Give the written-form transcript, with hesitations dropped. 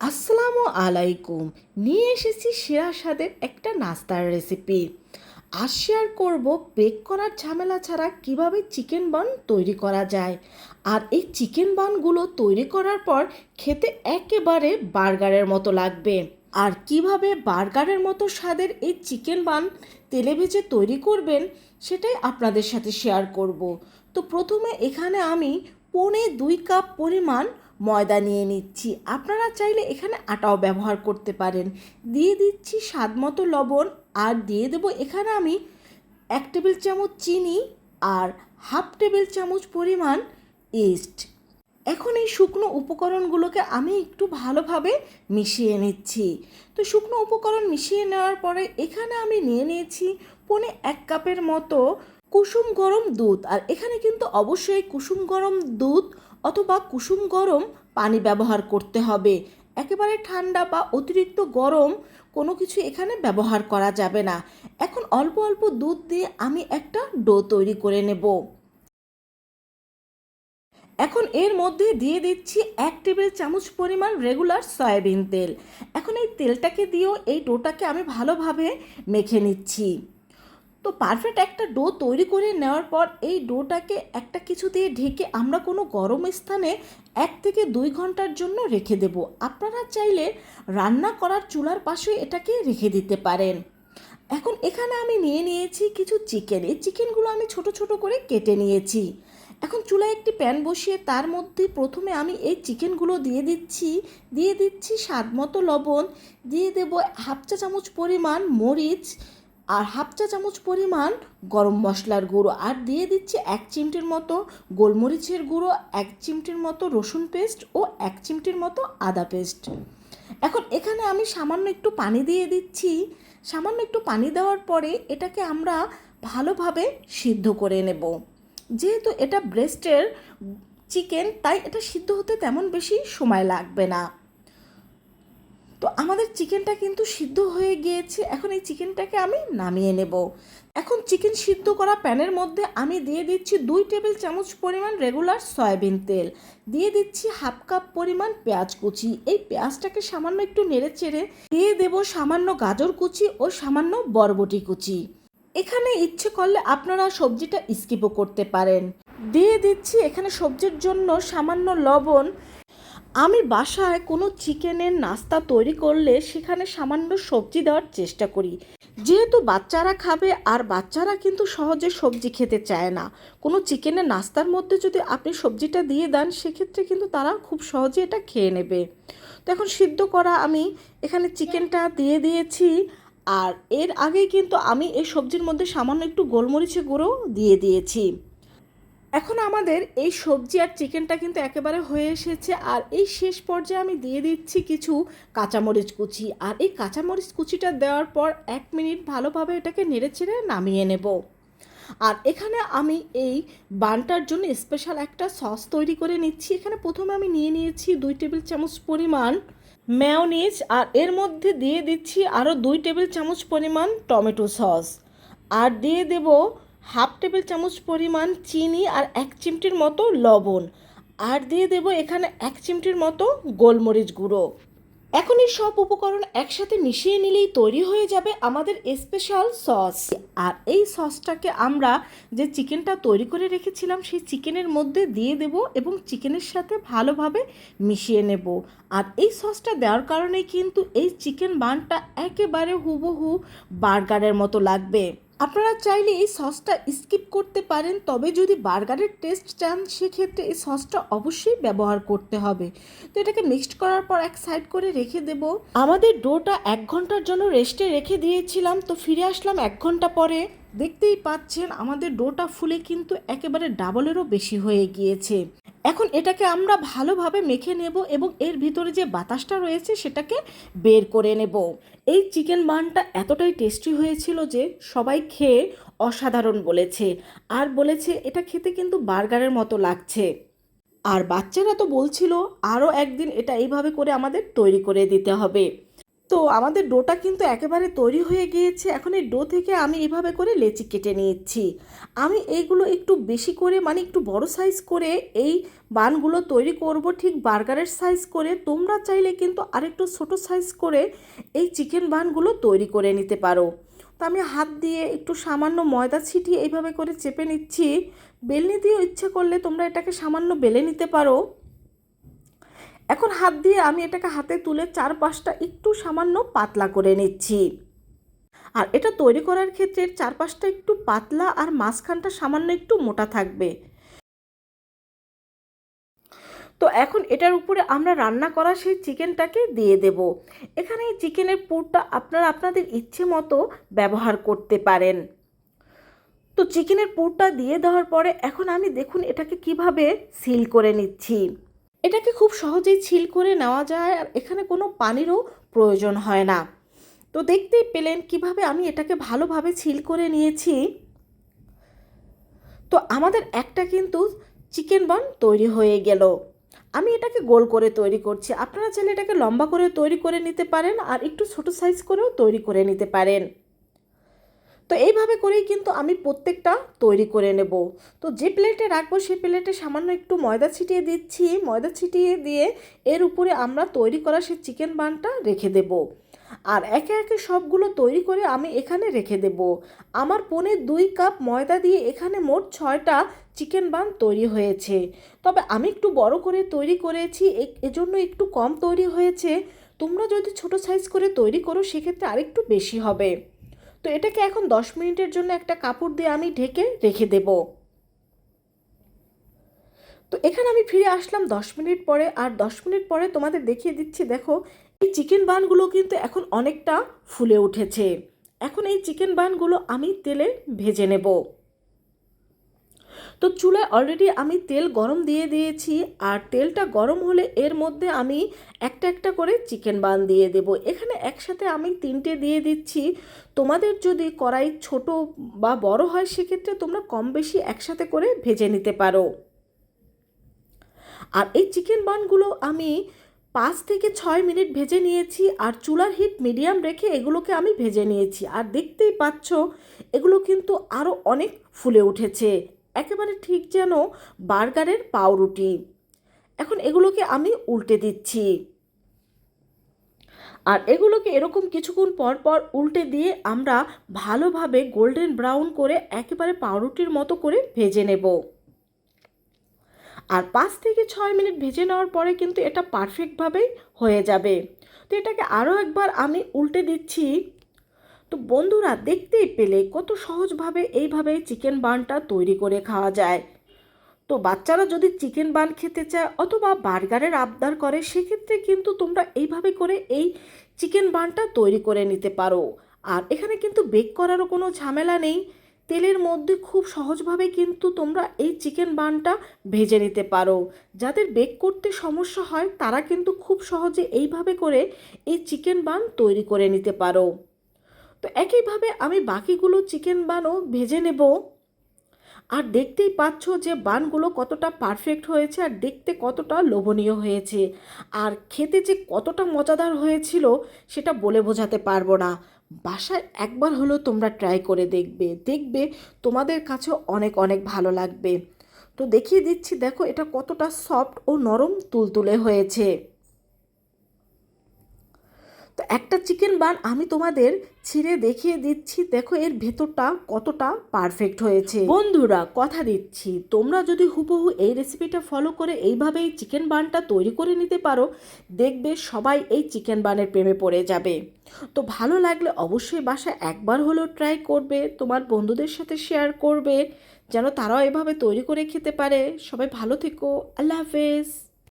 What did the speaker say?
আসসালামু আলাইকুম। নিয়ে এসেছি সেরা স্বাদের একটা নাস্তার রেসিপি। আজ শেয়ার করব বেক করার ঝামেলা ছাড়া কিভাবে চিকেন বান তৈরি করা যায়। আর এই চিকেন বানগুলো তৈরি করার পর খেতে একেবারে বার্গারের মতো লাগবে। আর কিভাবে বার্গারের মতো স্বাদের এই চিকেন বান তেলে ভেজে তৈরি করবেন সেটাই আপনাদের সাথে শেয়ার করব। তো প্রথমে এখানে আমি 2.25 কাপ পরিমাণ ময়দা নিয়ে নিচ্ছি। আপনারা চাইলে এখানে আটাও ব্যবহার করতে পারেন। দিয়ে দিচ্ছি স্বাদ মতো লবণ, আর দিয়ে দেবো এখানে আমি 1 টেবিল চামচ চিনি আর হাফ টেবিল চামচ পরিমাণ ইস্ট। এখন এই শুকনো উপকরণগুলোকে আমি একটু ভালোভাবে মিশিয়ে নিচ্ছি। তো শুকনো উপকরণ মিশিয়ে নেওয়ার পরে এখানে আমি নিয়ে নিয়েছি 1 কাপের মতো কুসুম গরম দুধ। আর এখানে কিন্তু অবশ্যই কুসুম গরম দুধ অথবা কুসুম গরম পানি ব্যবহার করতে হবে। একেবারে ঠান্ডা বা অতিরিক্ত গরম কোনো কিছু এখানে ব্যবহার করা যাবে না। এখন অল্প অল্প দুধ দিয়ে আমি একটা ডো তৈরি করে নেব। এখন এর মধ্যে দিয়ে দিচ্ছি 1 টেবিল চামচ পরিমাণ রেগুলার সয়াবিন তেল। এখন এই তেলটাকে দিয়েও এই ডোটাকে আমি ভালোভাবে মেখে নিচ্ছি। তো পারফেক্ট একটা ডো তৈরি করে নেওয়ার পর এই ডোটাকে একটা কিছু দিয়ে ঢেকে আমরা কোনো গরম স্থানে 1 থেকে 2 ঘন্টার জন্য রেখে দেব। আপনারা চাইলে রান্না করার চুলার পাশে এটাকে রেখে দিতে পারেন। এখন এখানে আমি নিয়ে নিয়েছি কিছু চিকেন। এই চিকেনগুলো আমি ছোট ছোট করে কেটে নিয়েছি। এখন চুলায় একটি প্যান বসিয়ে তার মধ্যে প্রথমে আমি এই চিকেনগুলো দিয়ে দিচ্ছি স্বাদ মতো লবণ, দিয়ে দেব হাফ চা চামচ পরিমাণ মরিচ আর হাফ চা চামচ পরিমাণ গরম মশলার গুঁড়ো, আর দিয়ে দিচ্ছি 1 চিমটির মতো গোলমরিচের গুঁড়ো, 1 চিমটির মতো রসুন পেস্ট ও 1 চিমটির মতো আদা পেস্ট। এখন এখানে আমি সামান্য একটু পানি দিয়ে দিচ্ছি। সামান্য একটু পানি দেওয়ার পরে এটাকে আমরা ভালোভাবে সিদ্ধ করে নেব। যেহেতু এটা ব্রেস্টের চিকেন, তাই এটা সিদ্ধ হতে তেমন বেশি সময় লাগবে না। তো আমাদের চিকেনটা কিন্তু সিদ্ধ হয়ে গিয়েছে। এখন এই চিকেনটাকে আমি নামিয়ে নেব। এখন চিকেন সিদ্ধ করা প্যানের মধ্যে আমি দিয়ে দিচ্ছি 2 টেবিল চামচ পরিমাণ রেগুলার সয়াবিন তেল, দিয়ে দিচ্ছি হাফ কাপ পরিমাণ পেঁয়াজ কুচি। এই পেঁয়াজটাকে সামান্য একটু নেড়ে চেড়ে দিয়ে দেব সামান্য গাজর কুচি ও সামান্য বরবটি কুচি। এখানে ইচ্ছে করলে আপনারা সবজিটা স্কিপও করতে পারেন। দিয়ে দিচ্ছি এখানে সবজির জন্য সামান্য লবণ। আমি বাসায় কোনো চিকেনের নাস্তা তৈরি করলে সেখানে সামান্য সবজি দেওয়ার চেষ্টা করি, যেহেতু বাচ্চারা খাবে আর বাচ্চারা কিন্তু সহজে সবজি খেতে চায় না। কোনো চিকেনের নাস্তার মধ্যে যদি আপনি সবজিটা দিয়ে দেন সেক্ষেত্রে কিন্তু তারা খুব সহজে এটা খেয়ে নেবে। তো এখন সিদ্ধ করা আমি এখানে চিকেনটা দিয়ে দিয়েছি। আর এর আগেই কিন্তু আমি এই সবজির মধ্যে সামান্য একটু গোলমরিচের গুঁড়ো দিয়ে দিয়েছি। এখন আমাদের এই সবজি আর চিকেনটা কিন্তু একেবারে হয়ে এসেছে। আর এই শেষ পর্যায়ে আমি দিয়ে দিচ্ছি কিছু কাঁচামরিচ কুচি। আর এই কাঁচামরিচ কুচিটা দেওয়ার পর 1 মিনিট ভালোভাবে এটাকে নেড়েচেড়ে নামিয়ে নেব। আর এখানে আমি এই বানটার জন্য স্পেশাল একটা সস তৈরি করে নিচ্ছি। এখানে প্রথমে আমি নিয়ে নিয়েছি 2 টেবিল চামচ পরিমাণ মেয়োনিজ, আর এর মধ্যে দিয়ে দিচ্ছি আরও 2 টেবিল চামচ পরিমাণ টমেটো সস, আর দিয়ে দেব হাফ টেবিল চামচ পরিমাণ চিনি আর 1 চিমটির মতো লবণ, আর দিয়ে দেব এখানে 1 চিমটির মতো গোলমরিচ গুঁড়ো। এখন এই সব উপকরণ একসাথে মিশিয়ে নিলেই তৈরি হয়ে যাবে আমাদের স্পেশাল সস। আর এই সসটাকে আমরা যে চিকেনটা তৈরি করে রেখেছিলাম সেই চিকেনের মধ্যে দিয়ে দেব এবং চিকেনের সাথে ভালোভাবে মিশিয়ে নেব। আর এই সসটা দেওয়ার কারণে কিন্তু এই চিকেন বানটা একেবারে হুবহু বার্গারের মতো লাগবে। আপনারা চাইলে এই সসটা স্কিপ করতে পারেন, তবে যদি বার্গারের টেস্ট চান সেক্ষেত্রে এই সসটা অবশ্যই ব্যবহার করতে হবে। তো এটাকে মিক্সড করার পর এক সাইড করে রেখে দেব। আমাদের ডোটা 1 ঘন্টার জন্য রেস্টে রেখে দিয়েছিলাম। তো ফিরে আসলাম 1 ঘন্টা পরে। দেখতেই পাচ্ছেন আমাদের ডোটা ফুলে কিন্তু একেবারে ডাবলেরও বেশি হয়ে গিয়েছে। এখন এটাকে আমরা ভালোভাবে মেখে নেব এবং এর ভিতরে যে বাতাসটা রয়েছে সেটাকে বের করে নেব। এই চিকেন বানটা এতটাই টেস্টি হয়েছিল যে সবাই খেয়ে অসাধারণ বলেছে, আর বলেছে এটা খেতে কিন্তু বার্গারের মতো লাগছে। আর বাচ্চারা তো বলছিল আরও একদিন এটা এইভাবে করে আমাদের তৈরি করে দিতে হবে। তো আমাদের ডোটা কিন্তু একেবারে তৈরি হয়ে গিয়েছে। এখন এই ডো থেকে আমি এভাবে করে লেচি কেটে নিচ্ছি। আমি এইগুলো একটু বেশি করে মানে একটু বড় সাইজ করে এই বানগুলো তৈরি করব, ঠিক বার্গারের সাইজ করে। তোমরা চাইলে কিন্তু আরেকটু ছোট সাইজ করে এই চিকেন বানগুলো তৈরি করে নিতে পারো। তো আমি হাত দিয়ে একটু সামান্য ময়দা ছিটিয়ে এইভাবে করে চেপে নিচ্ছি। বেলনি দিয়েও ইচ্ছা করলে তোমরা এটাকে সামান্য বেলে নিতে পারো। এখন হাত দিয়ে আমি এটাকে হাতে তুলে চারপাশটা একটু সামান্য পাতলা করে নিচ্ছি। আর এটা তৈরি করার ক্ষেত্রে চারপাশটা একটু পাতলা আর মাঝখানটা সামান্য একটু মোটা থাকবে। তো এখন এটার উপরে আমরা রান্না করা সেই চিকেনটাকে দিয়ে দেব। এখানে এই চিকেনের পুরটা আপনারা আপনাদের ইচ্ছে মতো ব্যবহার করতে পারেন। তো চিকেনের পুরটা দিয়ে দেওয়ার পরে এখন আমি দেখুন এটাকে কিভাবে সিল করে নিচ্ছি। এটাকে খুব সহজেই সিল করে নেওয়া যায় আর এখানে কোনো পানিরও প্রয়োজন হয় না। তো দেখতেই পেলেন কিভাবে আমি এটাকে ভালোভাবে সিল করে নিয়েছি। তো আমাদের একটা কিন্তু চিকেন বান তৈরি হয়ে গেল। আমি এটাকে গোল করে তৈরি করছি, আপনারা চাইলে এটাকে লম্বা করে তৈরি করে নিতে পারেন আর একটু ছোট সাইজ করেও তৈরি করে নিতে পারেন। তো এইভাবে করেই কিন্তু আমি প্রত্যেকটা তৈরি করে নেব। তো যে প্লেটে রাখবো সেই প্লেটে সামান্য একটু ময়দা ছিটিয়ে দিচ্ছি। ময়দা ছিটিয়ে দিয়ে এর উপরে আমরা তৈরি করা সেই চিকেন বানটা রেখে দেব। আর একে একে সবগুলো তৈরি করে আমি এখানে রেখে দেব। আমার 2.25 কাপ ময়দা দিয়ে এখানে মোট 6টা চিকেন বান তৈরি হয়েছে। তবে আমি একটু বড় করে তৈরি করেছি, এজন্য একটু কম তৈরি হয়েছে। তোমরা যদি ছোট সাইজ করে তৈরি করো সেক্ষেত্রে আরেকটু বেশি হবে। তো এটাকে এখন 10 মিনিটের জন্য একটা কাপড় দিয়ে আমি ঢেকে রেখে দেব। তো এখানে আমি ফিরে আসলাম 10 মিনিট পরে, আর 10 মিনিট পরে তোমাদের দেখিয়ে দিচ্ছি। দেখো এই চিকেন বানগুলো কিন্তু এখন অনেকটা ফুলে উঠেছে। এখন এই চিকেন বানগুলো আমি তেলে ভেজে নেব। তো চুলায় অলরেডি আমি তেল গরম দিয়ে দিয়েছি, আর তেলটা গরম হলে এর মধ্যে আমি একটা একটা করে চিকেন বান দিয়ে দেব। এখানে একসাথে আমি 3টে দিয়ে দিচ্ছি। তোমাদের যদি কড়াই ছোট বা বড় হয় সেক্ষেত্রে তোমরা কম বেশি একসাথে করে ভেজে নিতে পারো। আর এই চিকেন বানগুলো আমি 5 থেকে 6 মিনিট ভেজে নিয়েছি, আর চুলার হিট মিডিয়াম রেখে এগুলোকে আমি ভেজে নিয়েছি। আর দেখতেই পাচ্ছ এগুলো কিন্তু আরও অনেক ফুলে উঠেছে, একেবারে ঠিক যেন বার্গারের পাউরুটি। এখন এগুলোকে আমি উল্টে দিচ্ছি, আর এগুলোকে এরকম কিছুক্ষণ পর পর উল্টে দিয়ে আমরা ভালোভাবে গোল্ডেন ব্রাউন করে একেবারে পাউরুটির মতো করে ভেজে নেব। আর 5 থেকে 6 মিনিট ভেজে নেওয়ার পরে কিন্তু এটা পারফেক্টভাবেই হয়ে যাবে। তো এটাকে আরও একবার আমি উল্টে দিচ্ছি। তো বন্ধুরা দেখতেই পেলে কত সহজভাবে এইভাবে চিকেন বানটা তৈরি করে খাওয়া যায়। তো বাচ্চারা যদি চিকেন বান খেতে চায় অথবা বার্গারের আবদার করে সেক্ষেত্রে কিন্তু তোমরা এইভাবে করে এই চিকেন বানটা তৈরি করে নিতে পারো। আর এখানে কিন্তু বেক করারও কোনো ঝামেলা নেই। তেলের মধ্যে খুব সহজভাবে কিন্তু তোমরা এই চিকেন বানটা ভেজে নিতে পারো। যাদের বেক করতে সমস্যা হয় তারা কিন্তু খুব সহজে এইভাবে করে এই চিকেন বান তৈরি করে নিতে পারো। তো একইভাবে আমি বাকিগুলো চিকেন বানও ভেজে নেব। আর দেখতেই পাচ্ছ যে বানগুলো কতটা পারফেক্ট হয়েছে আর দেখতে কতটা লোভনীয় হয়েছে, আর খেতে যে কতটা মজাদার হয়েছিল সেটা বলে বোঝাতে পারবো না। বাসায় একবার হলেও তোমরা ট্রাই করে দেখবে, দেখবে তোমাদের কাছেও অনেক অনেক ভালো লাগবে। তো দেখিয়ে দিচ্ছি, দেখো এটা কতটা সফট ও নরম তুলতুলে হয়েছে। তো একটা চিকেন বান আমি তোমাদের ছিঁড়ে দেখিয়ে দিচ্ছি, দেখো এর ভেতরটা কতটা পারফেক্ট হয়েছে। বন্ধুরা কথা দিচ্ছি তোমরা যদি হুবহু এই রেসিপিটা ফলো করে এইভাবেই চিকেন বানটা তৈরি করে নিতে পারো, দেখবে সবাই এই চিকেন বানের প্রেমে পড়ে যাবে। তো ভালো লাগলে অবশ্যই বাসায় একবার হলেও ট্রাই করবে, তোমার বন্ধুদের সাথে শেয়ার করবে যেন তারাও এভাবে তৈরি করে খেতে পারে। সবাই ভালো থেকো, আল্লাহ হাফেজ।